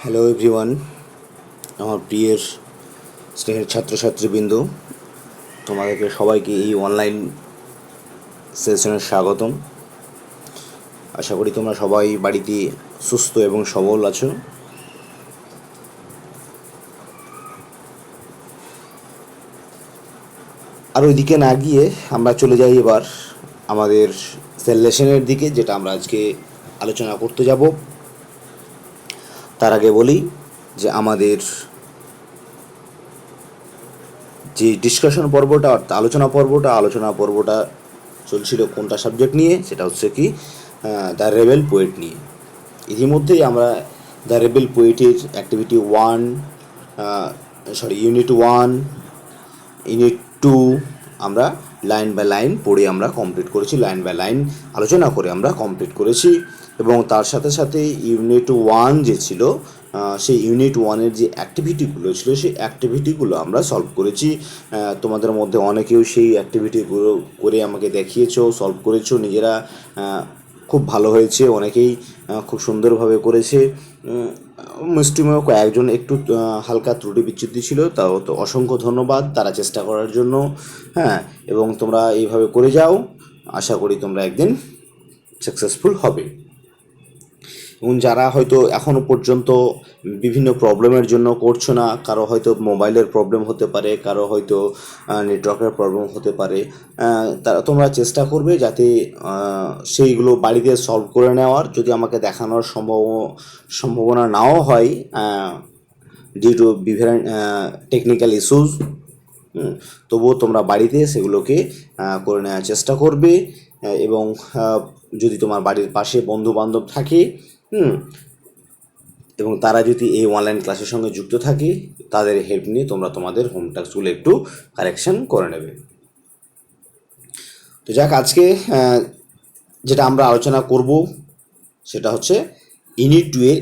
Hello everyone, আমার প্রিয়ের স্নেহের ছাত্রছাত্রীবৃন্দ, তোমাদেরকে সবাইকে এই অনলাইন সেশনে স্বাগতম। আশা করি তোমরা সবাই বাড়িতে সুস্থ এবং সবল আছো। আর ওইদিকে না গিয়ে আমরা চলে যাই এবার আমাদের সেলেশনের দিকে, যেটা আমরা আজকে আলোচনা করতে যাব। তার আগে বলি যে আমাদের যে ডিসকাশন পর্বটা অর্থাৎ আলোচনা পর্বটা চলছিল কোনটা সাবজেক্ট নিয়ে, সেটা হচ্ছে কি দ্য রেবেল পোয়েট নিয়ে। ইতিমধ্যেই আমরা দ্য রেবেল পোয়েটের অ্যাক্টিভিটি ইউনিট 1, ইউনিট 2 আমরা লাইন বাই লাইন পড়ে আমরা কমপ্লিট করেছি, লাইন বাই লাইন আলোচনা করে আমরা কমপ্লিট করেছি। এবং তার সাথে সাথে ইউনিট 1 যে ছিল, সেই ইউনিট 1-এর যে অ্যাক্টিভিটিগুলো ছিল, সেই অ্যাক্টিভিটিগুলো আমরা সলভ করেছি। তোমাদের মধ্যে অনেকেও সেই অ্যাক্টিভিটিগুলো করে আমাকে দেখিয়েছো, সলভ করেছো নিজেরা। খুব ভালো হয়েছে, অনেকেই খুব সুন্দরভাবে করেছে। মুষ্টিমেয় কয়েকজন একটু হালকা ত্রুটি বিচ্যুতি ছিল, তাও তো অসংখ্য ধন্যবাদ তারা চেষ্টা করার জন্য। হ্যাঁ, এবং তোমরা এইভাবে করে যাও, আশা করি তোমরা একদিন সাকসেসফুল হবে। এবং যারা হয়তো এখনও পর্যন্ত বিভিন্ন প্রবলেমের জন্য করছো না, কারো হয়তো মোবাইলের প্রবলেম হতে পারে, কারো হয়তো নেটওয়ার্কের প্রবলেম হতে পারে, তারা তোমরা চেষ্টা করবে যাতে সেইগুলো বাড়িতে সলভ করে নেওয়ার। যদি আমাকে দেখানোর সম্ভাবনা নাও হয় ডিউ টু বিভিন্ন টেকনিক্যাল ইস্যুস, তবুও তোমরা বাড়িতে সেগুলোকে করে নেওয়ার চেষ্টা করবে। এবং যদি তোমার বাড়ির পাশে বন্ধুবান্ধব থাকে এবং তারা যদি এই অনলাইন ক্লাসের সঙ্গে যুক্ত থাকে, তাদের হেল্প নিয়ে তোমরা তোমাদের হোম টাস্কগুলো একটু কারেকশন করে নেবে। তো যাক, আজকে যেটা আমরা আলোচনা করব সেটা হচ্ছে ইউনিট 2-এর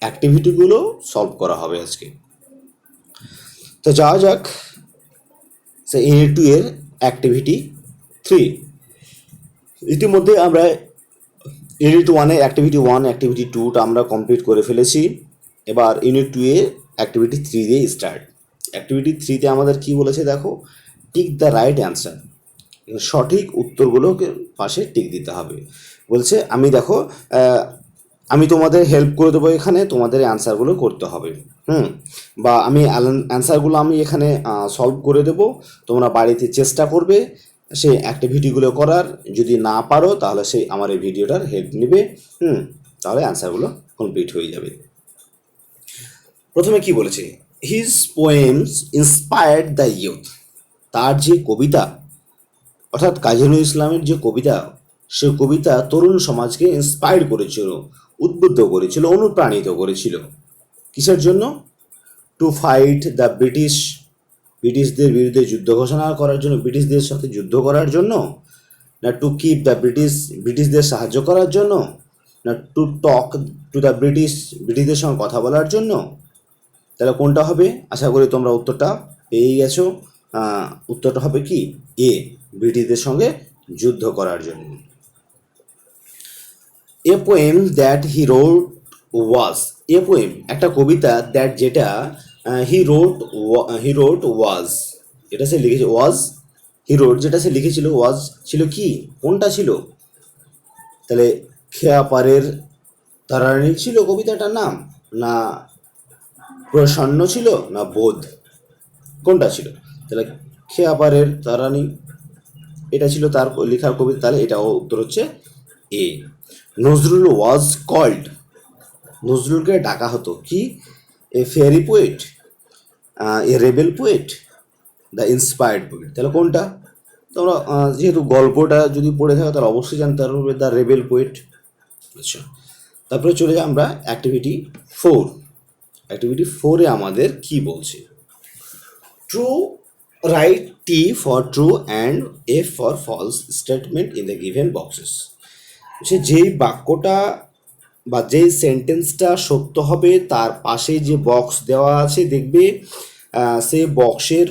অ্যাক্টিভিটিগুলো সলভ করা হবে আজকে। তো যাওয়া যাক সে ইউনিট 2-এর অ্যাক্টিভিটি 3। ইতিমধ্যে আমরা ইউনিট 1-এ অ্যাক্টিভিটি 1, অ্যাক্টিভিটি 2টা আমরা কমপ্লিট করে ফেলেছি। এবার ইউনিট 2-এ অ্যাক্টিভিটি 3 দিয়ে স্টার্ট। অ্যাক্টিভিটি 3-তে আমাদের কি বলেছে দেখো, টিক দ্য রাইট অ্যান্সার। সঠিক উত্তরগুলোকে পাশে টিক দিতে হবে। বলছে আমি তোমাদের হেল্প করে দেবো, এখানে তোমাদের অ্যান্সারগুলো করতে হবে। বা আমি অ্যান্সারগুলো আমি এখানে সলভ করে দেবো, তোমরা বাড়িতে চেষ্টা করবে সেই অ্যাক্টিভিটিগুলো করার। যদি না পারো তাহলে সেই আমার এই ভিডিওটার হেল্প নেবে, তাহলে অ্যান্সারগুলো কমপ্লিট হয়ে যাবে। প্রথমে কি বলেছে, his poems inspired the youth. তার যে কবিতা, অর্থাৎ কাজী নজরুল ইসলামের যে কবিতা, সে কবিতা তরুণ সমাজকে ইন্সপায়ার করেছিল, উদ্বুদ্ধ করেছিল, অনুপ্রাণিত করেছিল। কিসের জন্য? টু ফাইট দ্য ব্রিটিশদের বিরুদ্ধে যুদ্ধ ঘোষণা করার জন্য, ব্রিটিশদের সাথে যুদ্ধ করার জন্য, না টু কিপ দ্য ব্রিটিশদের সাহায্য করার জন্য, না টু টক টু দ্য ব্রিটিশদের সঙ্গে কথা বলার জন্য। তাহলে কোনটা হবে? আশা করি তোমরা উত্তরটা পেয়ে গেছো। উত্তরটা হবে কি? এ, ব্রিটিশদের সঙ্গে যুদ্ধ করার জন্য। A poem that he wrote was, a poem একটা কবিতা, দ্যাট যেটা হি রোট ওয়াজ, এটা সে লিখেছে। ওয়াজ, হি রোট যেটা সে লিখেছিল, ওয়াজ ছিল কি? কোনটা ছিল? তাহলে খেয়াপাড়ের তারারানী ছিল কবিতাটার নাম, না প্রসন্ন ছিল, না বোধ? কোনটা ছিল? তাহলে খেয়াপাড়ের তারারানী এটা ছিল তার লেখার কবিতা। তাহলে এটা উত্তর হচ্ছে এ। নজরুল ওয়াজ কল্ড, নজরুলকে ডাকা হতো কি? A fairy poet, a rebel poet, the inspired poet. তাহলে কোনটা? তোমরা যেহেতু গল্পটা যদি পড়ে থাকো তাহলে অবশ্যই জানতে পারবে দ্য রেবেল পোয়েট। আচ্ছা, তারপরে চলে যাই আমরা অ্যাক্টিভিটি 4। অ্যাক্টিভিটি 4-এ আমাদের কি বলছে? True, right T for true and F for false statement in the given boxes. সে যেই বাক্যটা বা যেই সেন্টেন্সটা সত্য হবে তার পাশে যে বক্স দেওয়া আছে দেখবে, সেই বক্সের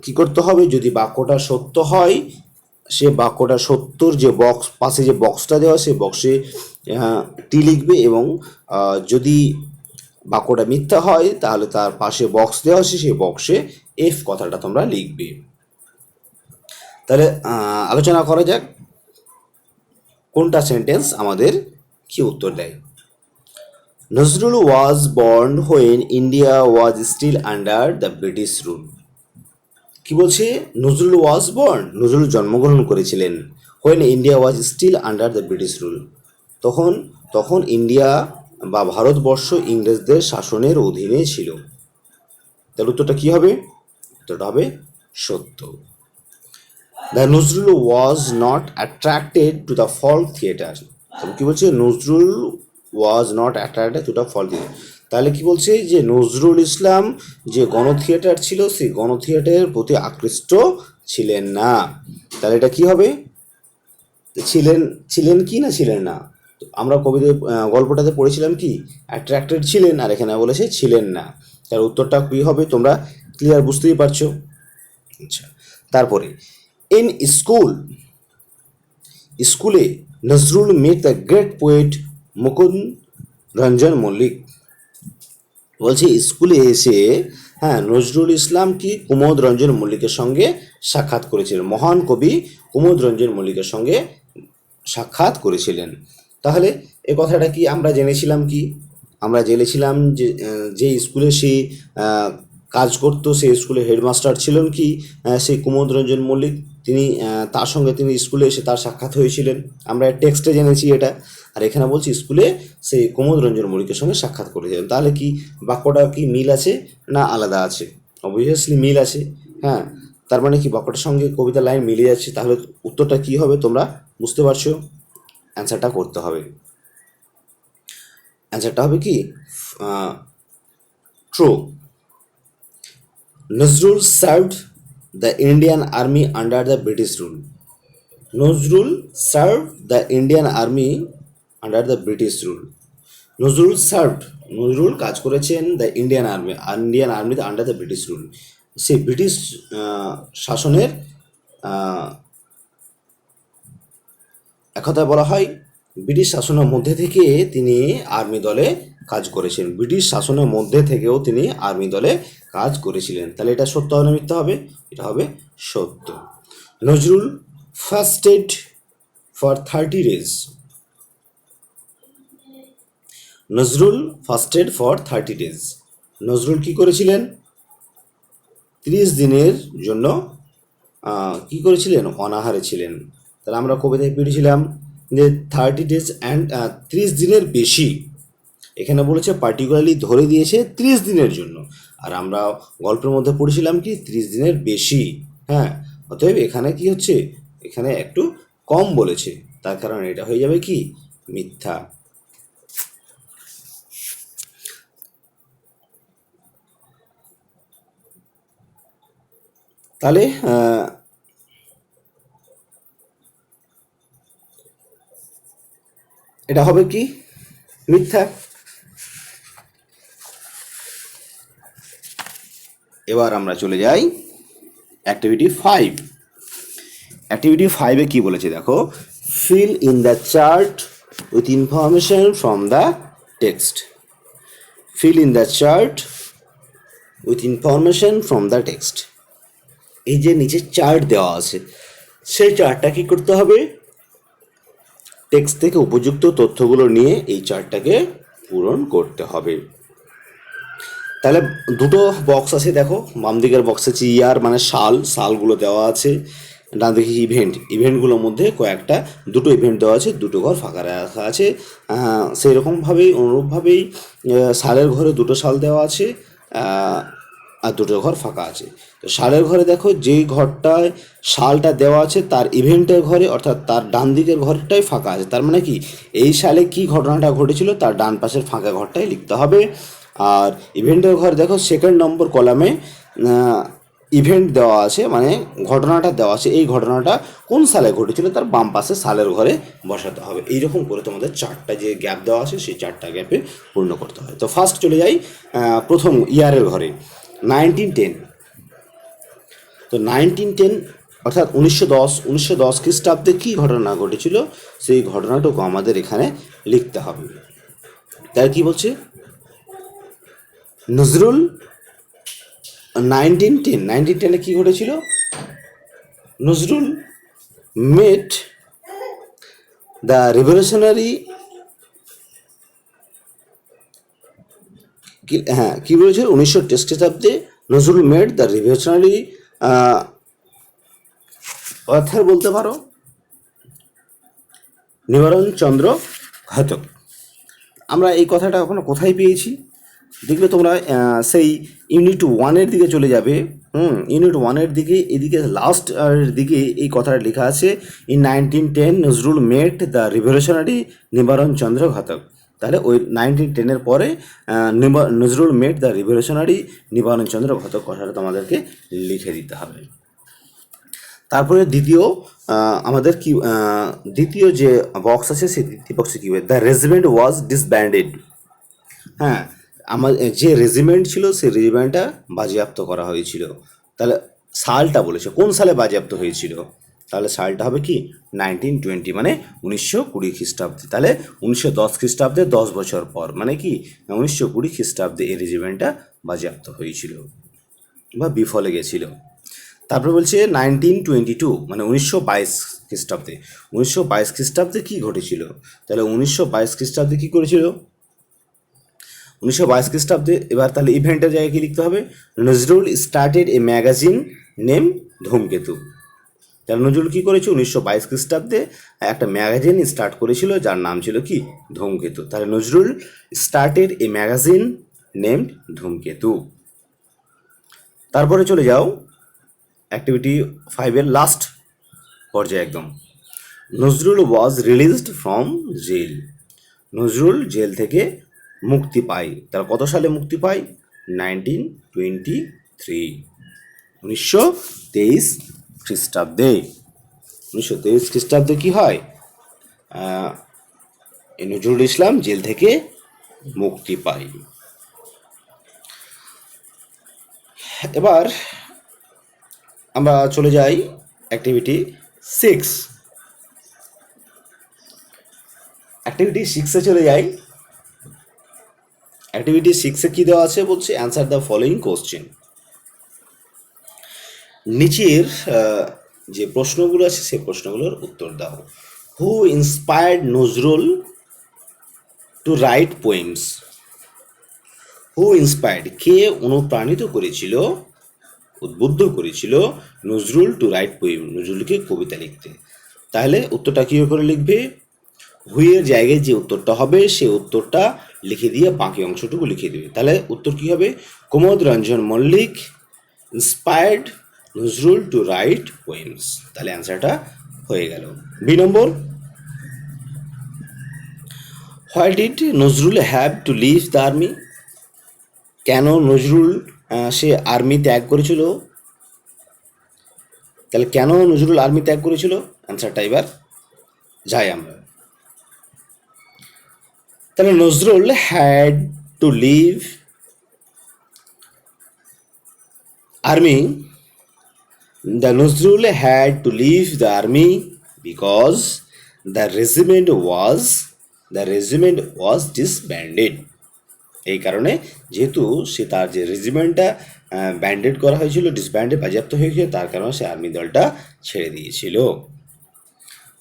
কী করতে হবে? যদি বাক্যটা সত্য হয়, সে বাক্যটা সত্যর যে বক্স, পাশে যে বক্সটা দেওয়া, সেই বক্সে টি লিখবে এবং যদি বাক্যটা মিথ্যা হয় তাহলে তার পাশে বক্স দেওয়া আছে, সেই বক্সে এফ কথাটা তোমরা লিখবে। তাহলে আলোচনা করা যাক কোনটা সেন্টেন্স আমাদের কি উত্তর দেয়। Nazrul was born when India was still under the British rule. কি বলছে? নজরুল ওয়াজ বর্ন, নজরুল জন্মগ্রহণ করেছিলেন when India was still under the British rule, তখন তখন ইন্ডিয়া বা ভারতবর্ষ ইংরেজদের শাসনের অধীনে ছিল। তার উত্তরটা কি হবে? উত্তরটা হবে সত্য। The Nazrul was not attracted to the flock theatre. তাহলে কি বলছে? Nazrul was not attracted to the flock theatre. তাহলে কি বলছে? যে নজরুল ইসলাম যে গণ থিয়েটার ছিল সেই গণ থিয়েটারের প্রতি আকৃষ্ট ছিলেন না। তাহলে এটা কি হবে? ছিলেন, ছিলেন কি না ছিলেন না? আমরা কবিতা গল্পটাতে পড়েছিলাম কি অ্যাট্রাক্টেড ছিলেন, আর এখানে বলেছে ছিলেন না। তার উত্তরটা কী হবে তোমরা ক্লিয়ার বুঝতেই পারছো। আচ্ছা, তারপরে ইন স্কুল, স্কুলে Nazrul met the great poet Mukunda Ranjan Mallick. বলছে স্কুলে এসে নজরুল ইসলাম কি কুমুদ রঞ্জন মল্লিকের সঙ্গে সাক্ষাৎ করেছিলেন, মহান কবি কুমুদ রঞ্জন মল্লিকের সঙ্গে সাক্ষাৎ করেছিলেন। তাহলে এ কথাটা কি আমরা জেনেছিলাম? কি আমরা জেনেছিলাম যে যে স্কুলে সে কাজ করতো সেই স্কুলে হেডমাস্টার ছিলেন কি সেই কুমুদ রঞ্জন মল্লিক, তিনি তার সঙ্গে তিনি স্কুলে এসে তার সাক্ষাৎ হয়েছিলেন। আমরা টেক্সটে জেনেছি এটা, আর এখানে বলছি স্কুলে সেই কুমুদ রঞ্জন মল্লিকের সঙ্গে সাক্ষাৎ করেছিলেন। তাহলে কি বাক্যটা কি মিল আছে না আলাদা আছে? অবভিয়াসলি মিল আছে। তার মানে কি বাক্যটার সঙ্গে কবিতার লাইন মিলে যাচ্ছে। তাহলে উত্তরটা কি হবে তোমরা বুঝতে পারছো? অ্যান্সারটা করতে হবে। অ্যান্সারটা হবে কি true. Nazrul served the Indian army under the British rule. Nazrul served the Indian army under the British rule. Nazrul served, Nazrul কাজ করেছেন দ্য ইন্ডিয়ান আর্মিতে আন্ডার দ্য ব্রিটিশ রুল, সেই ব্রিটিশ শাসনের একথায় বলা হয় ব্রিটিশ শাসনের মধ্যে থেকে তিনি আর্মি দলে কাজ করেছেন। ব্রিটিশ শাসনের মধ্যে থেকেও তিনি আর্মি দলে কাজ করেছিলেন। তাহলে এটা সত্য হবে না মিথ্যা হবে? এটা হবে সত্য। Nazrul ফাস্টেড for 30 days। Nazrul ফাস্টেড for 30 days। Nazrul কি করেছিলেন? 30 দিনের জন্য কি করেছিলেন? অনাহারে ছিলেন। তাহলে আমরা কবিতায় পেয়েছিলাম যে 30 days অ্যান্ড 30 দিনের বেশি। এখানে বলেছে পার্টিকুলারলি ধরে দিয়েছে 30 দিনের জন্য, আর আমরা গল্পের মধ্যে পড়েছিলাম কি 30 দিনের বেশি। অতএব এখানে কি হচ্ছে? এখানে একটু কম বলেছে, তার কারণে এটা হয়ে যাবে কি মিথ্যা। তাহলে এটা হবে কি মিথ্যা। এবার আমরা চলে যাই অ্যাক্টিভিটি 5। অ্যাক্টিভিটি 5-এ কি বলেছে দেখো, fill in the chart with information from the text. Fill in the chart with information from the text. এই যে নিচে চার্ট দেওয়া আছে সেই চার্টটা কি করতে হবে? টেক্সট থেকে উপযুক্ত তথ্যগুলো নিয়ে এই চার্টটাকে পূরণ করতে হবে। তাহলে দুটো বক্স আছে দেখো, বাম দিকের বক্সে হচ্ছে ইয়ার মানে সাল, সালগুলো দেওয়া আছে। ডান দিকে ইভেন্টগুলোর মধ্যে কয়েকটা দুটো ইভেন্ট দেওয়া আছে, দুটো ঘর ফাঁকা রাখা আছে। সেই রকমভাবেই অনুরূপভাবেই সালের ঘরে দুটো সাল দেওয়া আছে আর দুটো ঘর ফাঁকা আছে। তো সালের ঘরে দেখো যেই ঘরটায় সালটা দেওয়া আছে তার ইভেন্টের ঘরে অর্থাৎ তার ডান দিকের ঘরটাই ফাঁকা আছে। তার মানে কি এই সালে কি ঘটনাটা ঘটেছিল তার ডান পাশের ফাঁকা ঘরটাই লিখতে হবে। আর ইভেন্টের ঘর দেখো সেকেন্ড নম্বর কলামে ইভেন্ট দেওয়া আছে মানে ঘটনাটা দেওয়া আছে, এই ঘটনাটা কোন সালে ঘটেছিল তার বাম পাশে সালের ঘরে বসাতে হবে। এইরকম করে তোমাদের চারটা যে গ্যাপ দেওয়া আছে সেই চারটা গ্যাপে পূর্ণ করতে হয়। তো ফার্স্ট চলে যাই প্রথম ইয়ারের ঘরে 1910। তো 1910 অর্থাৎ 1910 খ্রিস্টাব্দে কী ঘটনা ঘটেছিল সেই ঘটনাটুকু আমাদের এখানে লিখতে হবে। তাই কি বলছে, নজরুল 1910 কী ঘটেছিল, নজরুল মেট দ্য রিভলিউশনারি, হ্যাঁ কী বলেছিল, 1910 খ্রিস্টাব্দে নজরুল মেট দ্য রিভলিউশনারি, অর্থাৎ বলতে পারো নিবারণ চন্দ্র ঘাতক। আমরা এই কথাটা এখনো কোথায় পেয়েছি দেখবে তোমরা, সেই ইউনিট 1-এর দিকে চলে যাবে। ইউনিট 1-এর দিকে এদিকে লাস্ট দিকে এই কথাটা লেখা আছে, in 1910 Nazrul met the revolutionary নিবারণ চন্দ্র ঘাতক। তাহলে ওই 1910-এর পরে নজরুল মেট দ্য রিভলিউশনারি নিবারণ চন্দ্র ঘাতক কথাটা তোমাদেরকে লিখে দিতে হবে। তারপরে আমাদের কি দ্বিতীয় যে বক্স আছে সেই দ্বিতীয় বক্সে কী হবে, দ্য রেজিমেন্ট ওয়াজ ডিসব্যান্ডেড। হ্যাঁ, আমার যে রেজিমেন্ট ছিল সেই রেজিমেন্টটা বাজেয়াপ্ত করা হয়েছিল। তাহলে সালটা বলেছে, কোন সালে বাজেয়াপ্ত হয়েছিল, তাহলে সালটা হবে কি 1920, মানে 1920 খ্রিস্টাব্দে। তাহলে 1910 খ্রিস্টাব্দে 10 বছর পর, মানে কি 1920 খ্রিস্টাব্দে এই রেজিমেন্টটা বাজেয়াপ্ত হয়েছিল বা বিফলে গেছিল। তারপরে বলছে 1922, মানে 1922 খ্রিস্টাব্দে। 1922 খ্রিস্টাব্দে কী ঘটেছিল, তাহলে 1922 খ্রিস্টাব্দে কী করেছিল, 1922 খ্রিস্টাব্দে এবার তাহলে ইভেন্টের জায়গায় কী লিখতে হবে, Nazrul started a magazine name ধূমকেতু। তাহলে নজরুল কী করেছে, 1922 খ্রিস্টাব্দে একটা ম্যাগাজিন স্টার্ট করেছিল যার নাম ছিল কি ধূমকেতু। তাহলে Nazrul started a magazine name Dhumketu. তারপরে চলে যাও অ্যাক্টিভিটি 5-এর লাস্ট পর্যায়ে একদম, Nazrul was released from jail. Nazrul jail থেকে মুক্তি পায়। তার কত সালে মুক্তি পায়, 1923, 1923 খ্রিস্টাব্দে। 1923 খ্রিস্টাব্দে কী হয়, নজরুল ইসলাম জেল থেকে মুক্তি পায়। এবার আমরা চলে যাই অ্যাক্টিভিটি 6। অ্যাক্টিভিটি 6-এ চলে যাই। অ্যাক্টিভিটি 6-এ কী দেওয়া আছে বলছে, অ্যান্সার দ্য ফলোয়িং কোশ্চেন। নিচের যে প্রশ্নগুলো আছে সেই প্রশ্নগুলোর উত্তর দাও। Who inspired Nazrul to write poems. Who inspired, কে অনুপ্রাণিত করেছিল, উদ্বুদ্ধ করেছিল নজরুল টু রাইট পোয়েম, নজরুলকে কবিতা লিখতে। তাহলে উত্তরটা কী করে লিখবে, হুইয়ের জায়গায় যে উত্তরটা হবে সেই উত্তরটা লিখে দিয়ে বাকি অংশটুকু লিখে দেবে। তাহলে উত্তর কী হবে, Kumod Ranjan Mallick inspired Nazrul to write poems. তাহলে অ্যান্সারটা হয়ে গেল। B number, why did Nazrul have to leave the army. কেন নজরুল সে আর্মি ত্যাগ করেছিল, তাহলে কেন নজরুল আর্মি ত্যাগ করেছিল, অ্যান্সারটা এবার যাই আমরা। তাহলে Nazrul had to leave army, the Nazrul had to leave the army because the regiment was disbanded. এই কারণে, যেহেতু সে তার যে রেজিমেন্টটা ব্যান্ডেড করা হয়েছিল, ডিসব্যান্ডে বাজেয়াপ্ত হয়েছিল, তার কারণে সে আর্মি দলটা ছেড়ে দিয়েছিল।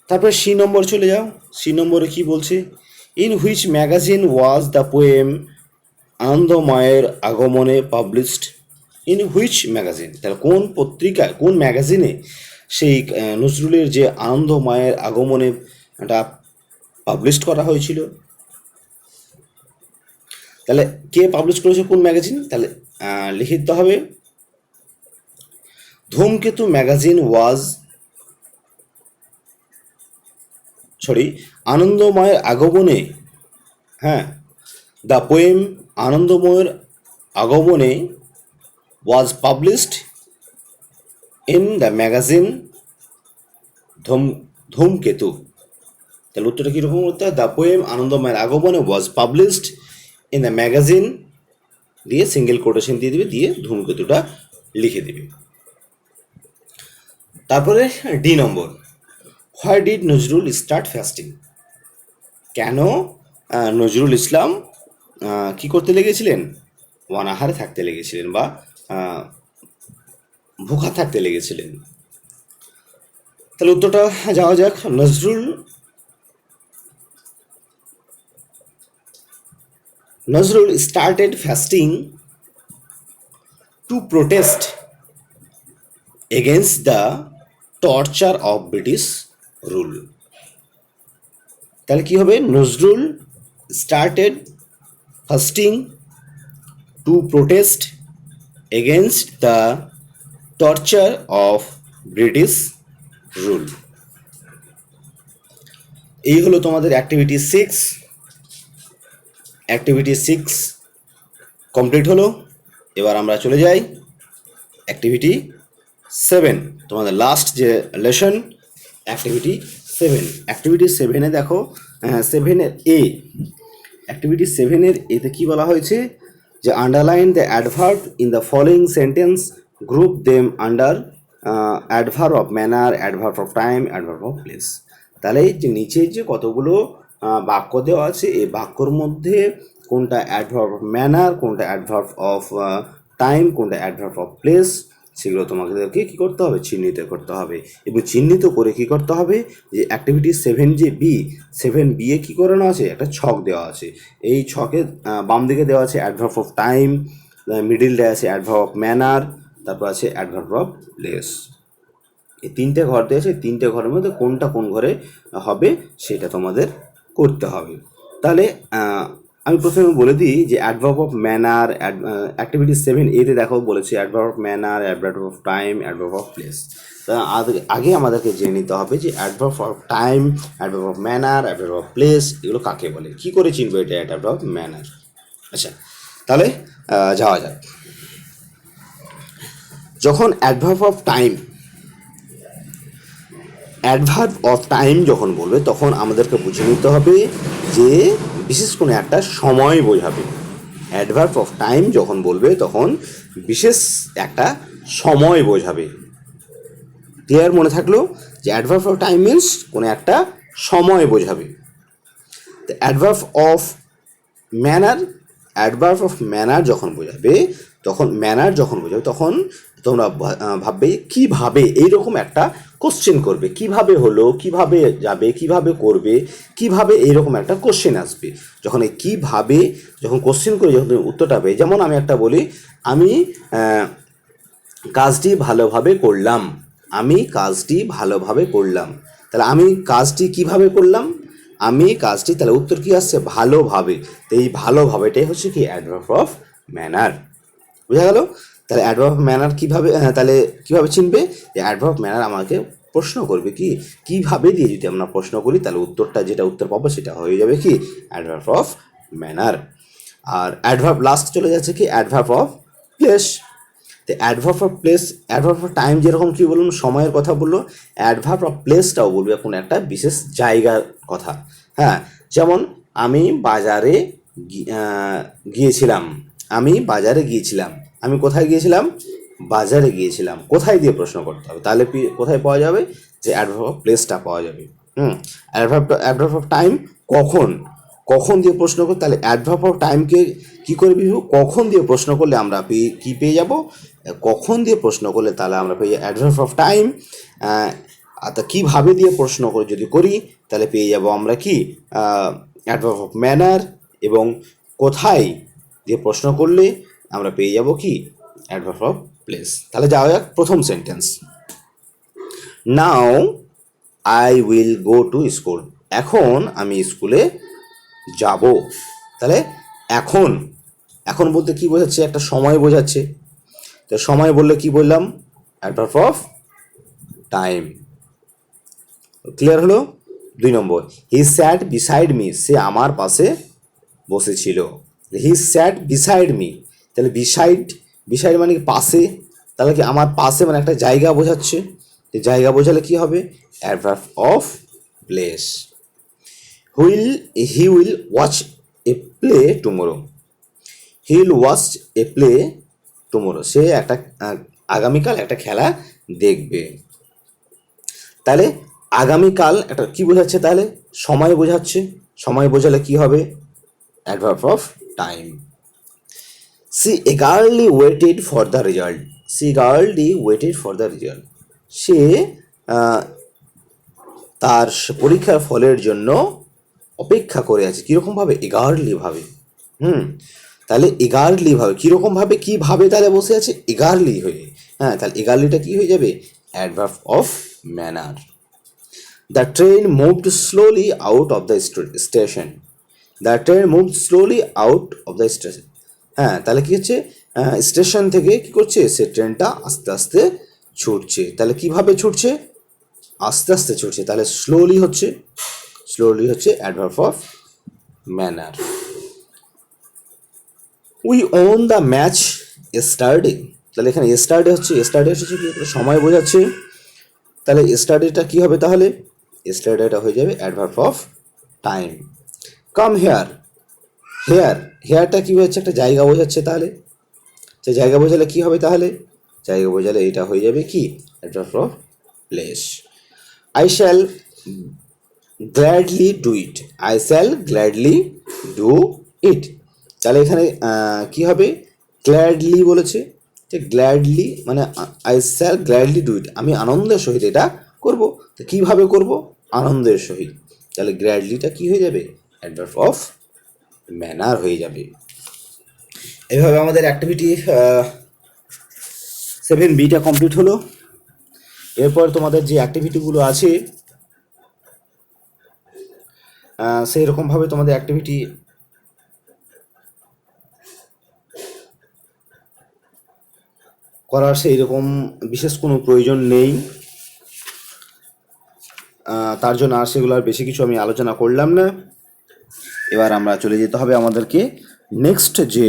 তারপরে সি নম্বর চলে যাও। সি নম্বরে কি বলছে, in which magazine was the poem আনন্দময়ের আগমনে পাবলিশড। ইন হুইচ ম্যাগাজিন, তাহলে কোন পত্রিকায়, কোন ম্যাগাজিনে সেই নজরুলের যে আনন্দময়ের আগমনে এটা পাবলিশ করা হয়েছিল। তাহলে কে পাবলিশ করেছে, কোন ম্যাগাজিন, তাহলে লিখে দিতে হবে ধূমকেতু ম্যাগাজিন ওয়াজ, আনন্দময়ের আগমনে, হ্যাঁ, দ্য পোয়েম আনন্দময়ের আগমনে was published in the magazine ধূমকেতু। তাহলে উত্তরটা কীরকম করতে হয়, দ্য পোয়েম আনন্দময়ের আগমনে was published in the magazine দিয়ে সিঙ্গেল কোটেশন দিয়ে দেবে, দিয়ে ধূমকেতুটা লিখে দেবে। তারপরে D number, why did Nazrul start fasting? কেন নজরুল ইসলাম কি করতে লেগেছিলেন? অনাহারে থাকতে লেগেছিলেন বা আহ, ভুখা থাকতে লেগেছিলেন। তাহলে উত্তরটা যাওয়া যাক। Nazrul started fasting two protest against the torture of British rule. তাহলে কি হবে? Nazrul started fasting two protest against the torture of British rule. এই হলো তোমাদের অ্যাক্টিভিটি 6। অ্যাক্টিভিটি 6 কমপ্লিট হলো। এবার আমরা চলে যাই অ্যাক্টিভিটি 7, তোমাদের লাস্ট যে লেসন অ্যাক্টিভিটি 7। অ্যাক্টিভিটি 7-এ দেখো, 7-এর এ, অ্যাক্টিভিটি 7-এর এতে কী বলা হয়েছে? যে underline the adverb in the following sentence, group them under adverb of manner, adverb of time, adverb of place. তাহলে যে নিচে যে কতগুলো বাক্য দেওয়া আছে, এই বাক্যর মধ্যে কোনটা অ্যাডভার্ব অফ ম্যানার, কোনটা অ্যাডভার্ব অফ টাইম, কোনটা অ্যাডভার্ব অফ প্লেস, সেগুলো তোমাদেরকে কী করতে হবে? চিহ্নিত করতে হবে। এবং চিহ্নিত করে কী করতে হবে? যে অ্যাক্টিভিটি 7 যে বি, 7B এ কী করানো আছে? একটা ছক দেওয়া আছে। এই ছকে বাম দিকে দেওয়া আছে অ্যাডভার্ব অফ টাইম, মিডিলটা আছে অ্যাডভার্ব অফ ম্যানার, তারপর আছে অ্যাডভার্ব অফ প্লেস। এই তিনটে ঘর দিয়েছে, এই তিনটে ঘরের মধ্যে কোনটা কোন ঘরে হবে সেটা তোমাদের করতে হবে। তাহলে আমি প্রথমে বলে দিই যে অ্যাডভার্ব অফ ম্যানার, অ্যাক্টিভিটি 7A-তে দেখো বলেছে adverb of manner, adverb of time, adverb of place. তা আগে আমাদেরকে জেনে নিতে হবে যে adverb of time, adverb of manner, adverb of place এগুলো কাকে বলে, কী করে চিনবো এটা অ্যাডভার্ব অফ ম্যানার। আচ্ছা, তাহলে যাওয়া যাক। যখন adverb of time, adverb of time যখন বলবে তখন আমাদেরকে বুঝে নিতে হবে যে বিশেষ কোনো একটা সময় বোঝাবে। অ্যাডভার্ব অফ টাইম যখন বলবে তখন বিশেষ একটা সময় বোঝাবে। ক্লিয়ার? মনে থাকলো যে অ্যাডভার্ব অফ টাইম মিনস কোনো একটা সময় বোঝাবে। তো adverb of manner, adverb of manner যখন বোঝাবে তখন তোমরা ভাববে কীভাবে, এইরকম একটা কোশ্চেন করবে, কিভাবে হলো, কিভাবে যাবে, কিভাবে করবে, কিভাবে, এইরকম একটা কোশ্চেন আসবে। যখন এই কীভাবে যখন কোশ্চেন করে যখন তুমি উত্তরটা পেয়ে, যেমন আমি একটা বলি, আমি কাজটি ভালোভাবে করলাম, আমি কাজটি ভালোভাবে করলাম। তাহলে আমি কাজটি কিভাবে করলাম? আমি কাজটি, তাহলে উত্তর কী আসছে? ভালোভাবে। তো এই ভালোভাবেটাই হচ্ছে কি অ্যাডভার্ব অফ ম্যানার। বুঝা গেল? তাহলে অ্যাডভার্ব অফ ম্যানার কীভাবে, তাহলে কীভাবে চিনবে? যে অ্যাডভার্ব অফ ম্যানার আমাকে প্রশ্ন করবে কি, কীভাবে দিয়ে যদি আমরা প্রশ্ন করি তাহলে উত্তরটা যেটা উত্তর পাবো সেটা হয়ে যাবে কি অ্যাডভার্ব অফ ম্যানার। আর অ্যাডভার্ব লাস্ট চলে যাচ্ছে কি অ্যাডভার্ব অফ প্লেস। তো adverb of place, adverb of time যেরকম কী বলুন সময়ের কথা বললো, অ্যাডভার্ব অফ প্লেসটাও বলবে কোনো একটা বিশেষ জায়গার কথা। হ্যাঁ, যেমন আমি বাজারে গিয়েছিলাম, আমি বাজারে গিয়েছিলাম, আমি কোথায় গিয়েছিলাম? বাজারে গিয়েছিলাম। কোথায় দিয়ে প্রশ্ন করতে হবে? তাহলে কোথায় পাওয়া যাবে? যে অ্যাডভার্ব অফ প্লেসটা পাওয়া যাবে। অ্যাডভার্ব অফ টাইম কখন, কখন দিয়ে প্রশ্ন করি, তাহলে অ্যাডভার্ব অফ টাইমকে কী করে বিভু? কখন দিয়ে প্রশ্ন করলে আমরা কী পেয়ে যাব? কখন দিয়ে প্রশ্ন করলে তাহলে আমরা পেয়ে যাবো অ্যাডভার্ব অফ টাইম। তা কীভাবে দিয়ে প্রশ্ন করে যদি করি তাহলে পেয়ে যাব আমরা কি অ্যাডভার্ব অফ ম্যানার, এবং কোথায় দিয়ে প্রশ্ন করলে আমরা পেয়ে যাব কি অ্যাডভার্ব অফ প্লেস। তাহলে যাওয়া যাক প্রথম sentence. Now I will go to school, এখন আমি স্কুলে যাব। তাহলে এখন, এখন বলতে কি বোঝাচ্ছে? একটা সময় বোঝাচ্ছে। তো সময় বললে কি বললাম? Adverb of time. ক্লিয়ার হলো? 2 নম্বর, হি স্যাট বিসাইড মি, সে আমার পাশে বসেছিল। হি স্যাট বিসাইড মি, তাহলে বিসাইড, বিসাইড মানে কি পাশে, তাহলে কি আমার পাশে মানে একটা জায়গা বোঝাচ্ছে। জায়গা বোঝালে কি হবে? Adverb of place. He will watch a play tomorrow, he will watch a play tomorrow, সে একটা আগামীকাল একটা খেলা দেখবে। তাহলে আগামীকাল একটা কি বোঝাচ্ছে, তাহলে সময় বোঝাচ্ছে। সময় বোঝালে কি হবে, adverb of time. She eagerly waited for the result, she eagerly waited for the result, সে আহ, তার পরীক্ষার ফলের জন্য অপেক্ষা করে আছে। কীরকমভাবে, eagerly ভাবে। তাহলে eagerly ভাবে, কীরকমভাবে, কী ভাবে তাহলে বসে আছে eagerly হয়ে। হ্যাঁ, তাহলে eagerlyটা কী হয়ে যাবে, adverb of manner. The train moved slowly out of the station, the train moved slowly out of the station. হ্যাঁ, তাহলে কী হচ্ছে, স্টেশন থেকে কী করছে, সে ট্রেনটা আস্তে আস্তে ছুটছে। তাহলে কিভাবে ছুটছে, আস্তে আস্তে ছুটছে, তাহলে স্লোলি হচ্ছে, স্লোলি হচ্ছে adverb of manner. We won the match স্টারডে, তাহলে এখানে স্টারডে হচ্ছে, স্টারডে হচ্ছে কি, সময় বোঝাচ্ছে। তাহলে স্টারডেটা কী হবে, তাহলে স্টারডেটা হয়ে যাবে adverb of time. Come here, here, হেয়ারটা কী বোঝাচ্ছে, একটা জায়গা বোঝাচ্ছে। তাহলে সে জায়গা বোঝালে কী হবে, তাহলে জায়গা বোঝালে এটা হয়ে যাবে কি, adverb of place. I shall gladly do it, I shall gladly do it. তাহলে এখানে কি হবে, গ্ল্যাডলি বলেছে, যে গ্ল্যাডলি মানে I shall gladly do it, আমি আনন্দের সহিত এটা করব। তো কীভাবে করব, আনন্দের সহিত। তাহলে গ্ল্যাডলিটা কি হয়ে যাবে, অ্যাডভার্ব অফ ম্যানার হয়ে যাবে। এভাবে আমাদের অ্যাক্টিভিটি 7B কমপ্লিট হলো। এরপর তোমাদের যে অ্যাক্টিভিটিগুলো আছে সেই রকমভাবে তোমাদের অ্যাক্টিভিটি করার সেই রকম বিশেষ কোনো প্রয়োজন নেই, তার জন্য আর সেগুলো আর বেশি কিছু আমি আলোচনা করলাম না। এবার আমরা চলে যেতে হবে আমাদেরকে নেক্সট যে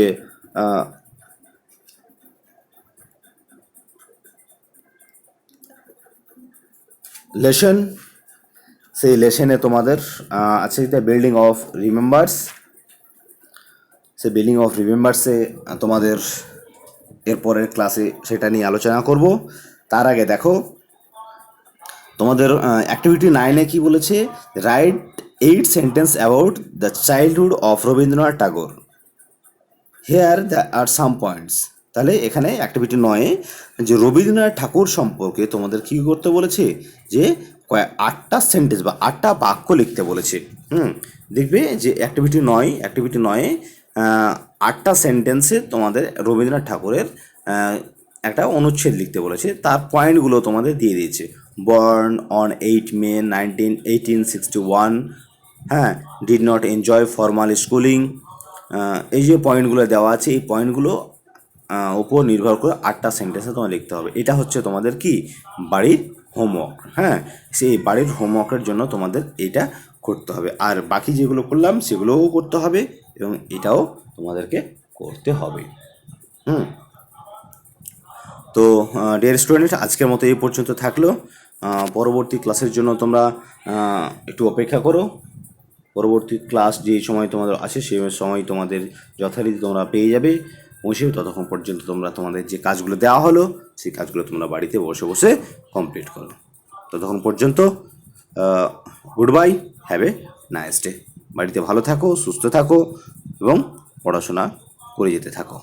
লেসন, সেই লেসনে তোমাদের আছে দ্য বিল্ডিং অফ রিমেম্বার্স। সেই বিল্ডিং অফ রিমেম্বার্সে তোমাদের এরপরের ক্লাসে সেটা নিয়ে আলোচনা করব। তার আগে দেখো তোমাদের অ্যাক্টিভিটি 9-এ কী বলেছে, write 8 sentence about the childhood of Rabindranath Tagore, here the are some points. তাহলে এখানে অ্যাক্টিভিটি 9-এ যে রবীন্দ্রনাথ ঠাকুর সম্পর্কে তোমাদের কী করতে বলেছে, যে 8টা সেন্টেন্স বা 8টা বাক্য লিখতে বলেছে। দেখবে যে অ্যাক্টিভিটি 9-এ 8টা সেন্টেন্সে তোমাদের রবীন্দ্রনাথ ঠাকুরের একটা অনুচ্ছেদ লিখতে বলেছে, তার পয়েন্টগুলো তোমাদের দিয়ে দিয়েছে। বর্ন অন 8 মে 1861, হ্যাঁ, did not enjoy formal schooling. এই যে পয়েন্টগুলো দেওয়া আছে, এই পয়েন্টগুলো উপর নির্ভর করে 8টা সেন্টেন্সে তোমার লিখতে হবে। এটা হচ্ছে তোমাদের কি, বাড়ির হোমওয়ার্ক। হ্যাঁ, সেই বাড়ির হোমওয়ার্কের জন্য তোমাদের এটা করতে হবে, আর বাকি যেগুলো করলাম সেগুলোও করতে হবে, এবং এটাও তোমাদেরকে করতে হবে। তো ডিয়ার স্টুডেন্ট, আজকের মতো এই পর্যন্ত থাকলো। পরবর্তী ক্লাসের জন্য তোমরা একটু অপেক্ষা করো। পরবর্তী ক্লাস যে সময় তোমাদের আছে সেই সময় তোমাদের যথারীতি তোমরা পেয়ে যাবে বসে। ততক্ষণ পর্যন্ত তোমরা তোমাদের যে কাজগুলো দেওয়া হলো সেই কাজগুলো তোমরা বাড়িতে বসে বসে কমপ্লিট করো। ততক্ষণ পর্যন্ত good bye, have a nice day. বাড়িতে ভালো থাকো, সুস্থ থাকো এবং পড়াশোনা করে যেতে থাকো।